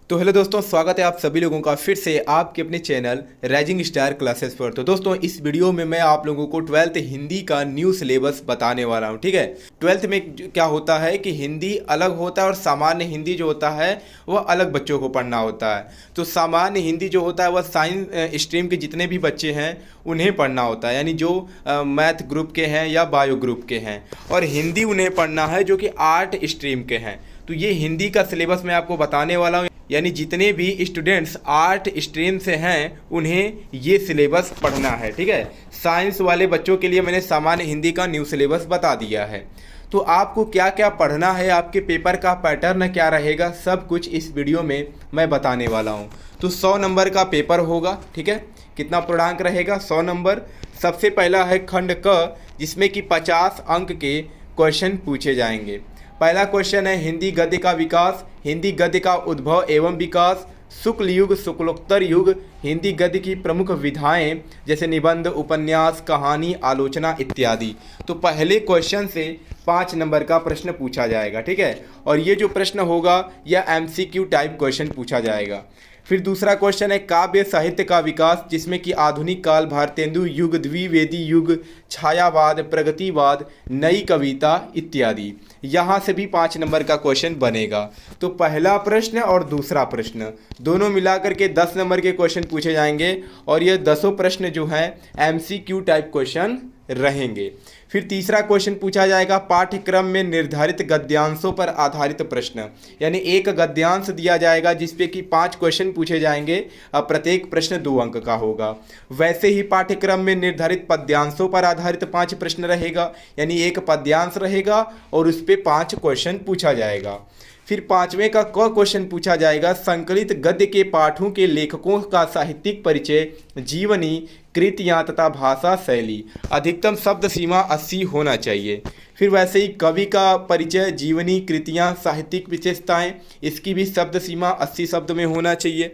तो हेलो दोस्तों, स्वागत है आप सभी लोगों का फिर से आपके अपने चैनल राइजिंग स्टार क्लासेस पर। तो दोस्तों, इस वीडियो में मैं आप लोगों को 12th हिंदी का न्यू सिलेबस बताने वाला हूं। ठीक है, 12th में क्या होता है कि हिंदी अलग होता है और सामान्य हिंदी जो होता है वह अलग बच्चों को पढ़ना होता है। तो सामान्य हिंदी जो होता है वह साइंस स्ट्रीम के जितने भी बच्चे हैं उन्हें पढ़ना होता है, यानी जो मैथ ग्रुप के हैं या बायो ग्रुप के हैं, और हिंदी उन्हें पढ़ना है जो कि आर्ट स्ट्रीम के हैं। तो ये हिंदी का सिलेबस मैं आपको बताने वाला हूँ, यानी जितने भी स्टूडेंट्स आर्ट स्ट्रीम से हैं उन्हें ये सिलेबस पढ़ना है। ठीक है, साइंस वाले बच्चों के लिए मैंने सामान्य हिंदी का न्यू सिलेबस बता दिया है। तो आपको क्या क्या पढ़ना है, आपके पेपर का पैटर्न क्या रहेगा, सब कुछ इस वीडियो में मैं बताने वाला हूँ। तो 100 नंबर का पेपर होगा। ठीक है, कितना पूर्णांक रहेगा? 100 नंबर। सबसे पहला है खंड क, जिसमें कि 50 अंक के क्वेश्चन पूछे जाएंगे। पहला क्वेश्चन है हिंदी गद्य का विकास, हिंदी गद्य का उद्भव एवं विकास, शुक्ल युग शुक्लोत्तर युग, हिंदी गद्य की प्रमुख विधाएं जैसे निबंध, उपन्यास, कहानी, आलोचना इत्यादि। तो पहले क्वेश्चन से 5 नंबर का प्रश्न पूछा जाएगा। ठीक है, और ये जो प्रश्न होगा यह MCQ टाइप क्वेश्चन पूछा जाएगा। फिर दूसरा क्वेश्चन है काव्य साहित्य का विकास, जिसमें कि आधुनिक काल, भारतेंदु युग, द्विवेदी युग, छायावाद, प्रगतिवाद, नई कविता इत्यादि। यहाँ से भी 5 नंबर का क्वेश्चन बनेगा। तो पहला प्रश्न और दूसरा प्रश्न दोनों मिलाकर के 10 नंबर के क्वेश्चन पूछे जाएंगे, और ये 10 प्रश्न जो हैं MCQ टाइप क्वेश्चन रहेंगे। फिर तीसरा क्वेश्चन पूछा जाएगा पाठ्यक्रम में निर्धारित गद्यांशों पर आधारित प्रश्न, यानी एक गद्यांश दिया जाएगा जिसपे कि 5 क्वेश्चन पूछे जाएंगे, अब प्रत्येक प्रश्न 2 अंक का होगा। वैसे ही पाठ्यक्रम में निर्धारित पद्यांशों पर आधारित 5 प्रश्न रहेगा, यानी एक पद्यांश रहेगा और उस पर 5 क्वेश्चन पूछा जाएगा। फिर 5वें का क क्वेश्चन पूछा जाएगा संकलित गद्य के पाठों के लेखकों का साहित्यिक परिचय, जीवनी, कृतियाँ तथा भाषा शैली, अधिकतम शब्द सीमा 80 होना चाहिए। फिर वैसे ही कवि का परिचय, जीवनी, कृतियाँ, साहित्यिक विशेषताएं, इसकी भी शब्द सीमा 80 शब्द में होना चाहिए।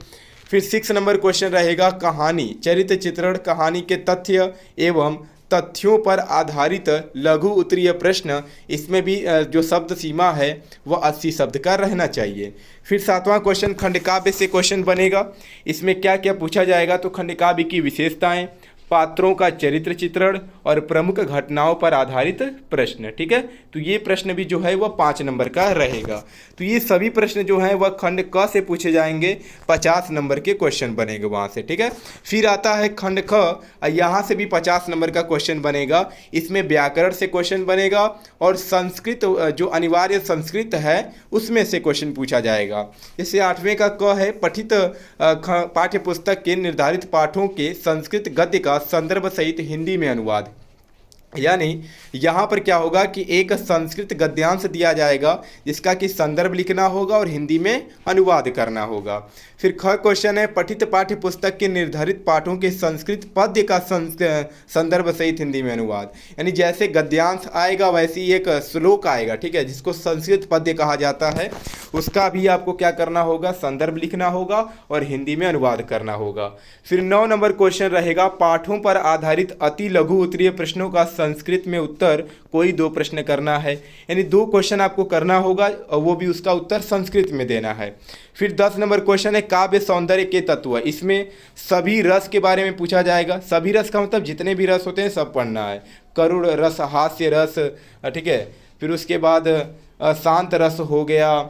फिर 6 नंबर क्वेश्चन रहेगा कहानी, चरित्र चित्रण, कहानी के तथ्य एवं तथ्यों पर आधारित लघु उत्तरीय प्रश्न, इसमें भी जो शब्द सीमा है वह 80 शब्द का रहना चाहिए। फिर 7वां क्वेश्चन खंडकाव्य से क्वेश्चन बनेगा। इसमें क्या क्या पूछा जाएगा? तो खंडकाव्य की विशेषताएं, पात्रों का चरित्र चित्रण और प्रमुख घटनाओं पर आधारित प्रश्न। ठीक है, तो ये प्रश्न भी जो है वह 5 नंबर का रहेगा। तो ये सभी प्रश्न जो हैं वह खंड क से पूछे जाएंगे, 50 नंबर के क्वेश्चन बनेंगे वहाँ से। ठीक है, फिर आता है खंड ख, यहाँ से भी 50 नंबर का क्वेश्चन बनेगा। इसमें व्याकरण से क्वेश्चन बनेगा और संस्कृत, जो अनिवार्य संस्कृत है उसमें से क्वेश्चन पूछा जाएगा। जैसे 8वें का क है पठित पाठ्य पुस्तक के निर्धारित पाठों के संस्कृत गद्य का संदर्भ सहित हिंदी में अनुवाद, यानी यहाँ पर क्या होगा कि एक संस्कृत गद्यांश दिया जाएगा जिसका कि संदर्भ लिखना होगा और हिंदी में अनुवाद करना होगा। फिर ख क्वेश्चन है पठित पाठ्य पुस्तक के निर्धारित पाठों के संस्कृत पद्य का संदर्भ सहित हिंदी में अनुवाद, यानी जैसे गद्यांश आएगा वैसे ही एक श्लोक आएगा। ठीक है, जिसको संस्कृत पद्य कहा जाता है, उसका भी आपको क्या करना होगा? संदर्भ लिखना होगा और हिंदी में अनुवाद करना होगा। फिर 9 नंबर क्वेश्चन रहेगा पाठों पर आधारित अति लघु उत्तरीय प्रश्नों का संस्कृत में उत्तर, कोई 2 प्रश्न करना है, यानी 2 क्वेश्चन आपको करना होगा और वो भी उसका उत्तर संस्कृत में देना है। फिर 10 नंबर क्वेश्चन है काव्य सौंदर्य के तत्व, इसमें सभी रस के बारे में पूछा जाएगा। सभी रस का मतलब जितने भी रस होते हैं सब पढ़ना है, करुण रस, हास्य रस, ठीक है, फिर उसके बाद शांत रस हो गया।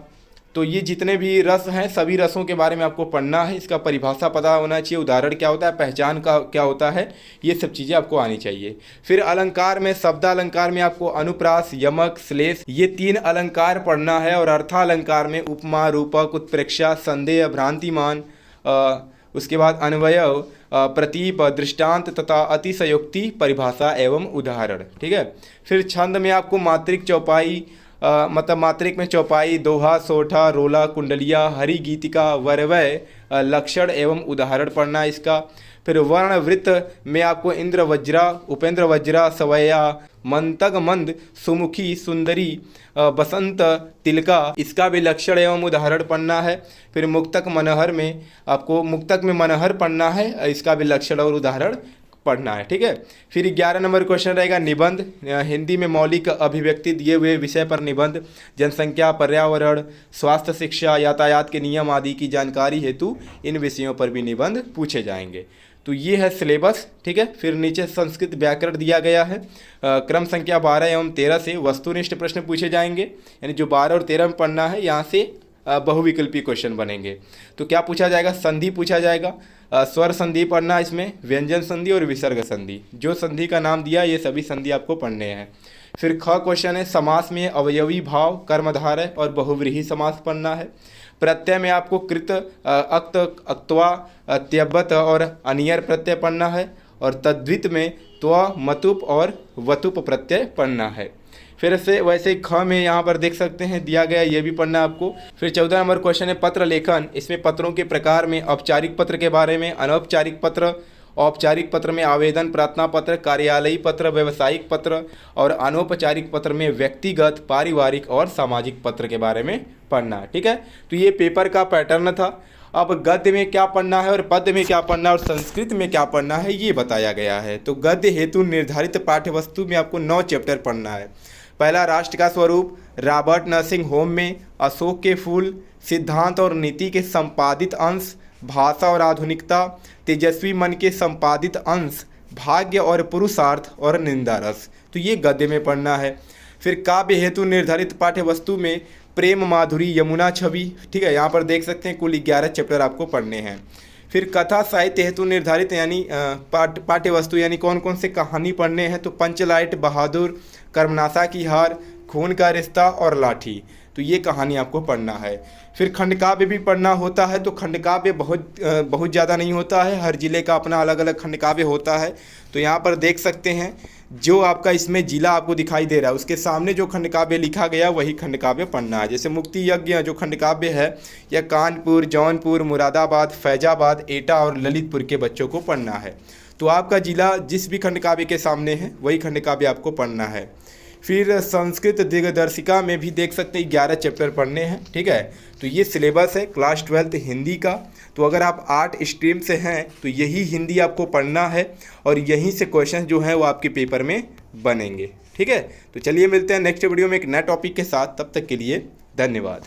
तो ये जितने भी रस हैं सभी रसों के बारे में आपको पढ़ना है, इसका परिभाषा पता होना चाहिए, उदाहरण क्या होता है, पहचान का क्या होता है, ये सब चीज़ें आपको आनी चाहिए। फिर अलंकार में, शब्द अलंकार में आपको अनुप्रास, यमक, श्लेष, ये 3 अलंकार पढ़ना है, और अर्थालंकार में उपमा, रूपक, उत्प्रेक्षा, संदेह, भ्रांतिमान, उसके बाद अन्वय, प्रतीप, दृष्टांत तथा अतिशयोक्ति, परिभाषा एवं उदाहरण। ठीक है, फिर छंद में आपको मात्रिक, चौपाई, मतलब मात्रिक में चौपाई, दोहा, सोठा, रोला, कुंडलिया, हरि गीतिका, वरवय, लक्षण एवं उदाहरण पढ़ना इसका। फिर वर्ण वृत्त में आपको इंद्र वज्रा, उपेंद्र वज्रा, सवैया, मंतग मंद, सुमुखी, सुंदरी, बसंत, तिलका, इसका भी लक्षण एवं उदाहरण पढ़ना है। फिर मुक्तक मनहर में आपको मुक्तक में मनहर पढ़ना है, इसका भी लक्षण और उदाहरण पढ़ना है, ठीक है। फिर 11 नंबर क्वेश्चन रहेगा निबंध, हिंदी में मौलिक अभिव्यक्ति दिए हुए विषय पर निबंध, जनसंख्या, पर्यावरण, स्वास्थ्य, शिक्षा, यातायात के नियम आदि की जानकारी हेतु इन विषयों पर भी निबंध पूछे जाएंगे। तो ये है सिलेबस, ठीक है। फिर नीचे संस्कृत व्याकरण दिया गया है, क्रम संख्या 12 एवं 13 से वस्तुनिष्ठ प्रश्न पूछे जाएंगे, यानी जो 12 और 13 में पढ़ना है यहाँ से बहुविकल्पी क्वेश्चन बनेंगे। तो क्या पूछा जाएगा, संधि पूछा जाएगा, स्वर संधि पढ़ना, इसमें व्यंजन संधि और विसर्ग संधि, जो संधि का नाम दिया ये सभी संधि आपको पढ़ने हैं। फिर ख क्वेश्चन है समास में अवयवी भाव, कर्मधारय और बहुव्रीहि समास पढ़ना है। प्रत्यय में आपको कृत, अक्त, अक्त्वा, त्यबत और अनियर प्रत्यय पढ़ना है, और तद्वित में त्व, मतुप और वतुप प्रत्यय पढ़ना है। फिर से वैसे ही ख में यहाँ पर देख सकते हैं दिया गया, ये भी पढ़ना है आपको। फिर 14 नंबर क्वेश्चन है पत्र लेखन, इसमें पत्रों के प्रकार में औपचारिक पत्र के बारे में, अनौपचारिक पत्र, औपचारिक पत्र में आवेदन, प्रार्थना पत्र, कार्यालयी पत्र, व्यावसायिक पत्र, और अनौपचारिक पत्र में व्यक्तिगत, पारिवारिक और सामाजिक पत्र के बारे में पढ़ना है, ठीक है। तो ये पेपर का पैटर्न था। अब गद्य में क्या पढ़ना है और पद्य में क्या पढ़ना है और संस्कृत में क्या पढ़ना है ये बताया गया है। तो गद्य हेतु निर्धारित पाठ्यवस्तु में आपको 9 चैप्टर पढ़ना है। पहला राष्ट्र का स्वरूप, रॉबर्ट नर्सिंग होम में अशोक के फूल, सिद्धांत और नीति के संपादित अंश, भाषा और आधुनिकता, तेजस्वी मन के संपादित अंश, भाग्य और पुरुषार्थ और निंदा रस। तो ये गद्य में पढ़ना है। फिर काव्य हेतु निर्धारित पाठ्यवस्तु में प्रेम माधुरी, यमुना छवि, ठीक है, यहाँ पर देख सकते हैं कुल 11 चैप्टर आपको पढ़ने हैं। फिर कथा साहित्य हेतु निर्धारित यानी पाठ्यवस्तु यानी कौन कौन से कहानी पढ़ने हैं, तो पंचलाइट, बहादुर, कर्मनाशा की हार, खून का रिश्ता और लाठी, तो ये कहानी आपको पढ़ना है। फिर खंडकाव्य भी पढ़ना होता है, तो खंडकाव्य बहुत ज़्यादा नहीं होता है, हर जिले का अपना अलग अलग खंडकाव्य होता है। तो यहाँ पर देख सकते हैं जो आपका इसमें जिला आपको दिखाई दे रहा है उसके सामने जो खंडकाव्य लिखा गया वही खंडकाव्य पढ़ना है। जैसे मुक्ति यज्ञ जो खंडकाव्य है यह कानपुर, जौनपुर, मुरादाबाद, फैजाबाद, एटा और ललितपुर के बच्चों को पढ़ना है। तो आपका जिला जिस भी खंडकाव्य के सामने है वही खंडकाव्य आपको पढ़ना है। फिर संस्कृत दिग्दर्शिका में भी देख सकते हैं 11 चैप्टर पढ़ने हैं, ठीक है। तो ये सिलेबस है क्लास 12 हिंदी का। तो अगर आप 8 स्ट्रीम से हैं तो यही हिंदी आपको पढ़ना है और यहीं से क्वेश्चन जो है वो आपके पेपर में बनेंगे, ठीक है। तो चलिए मिलते हैं नेक्स्ट वीडियो में एक नए टॉपिक के साथ, तब तक के लिए धन्यवाद।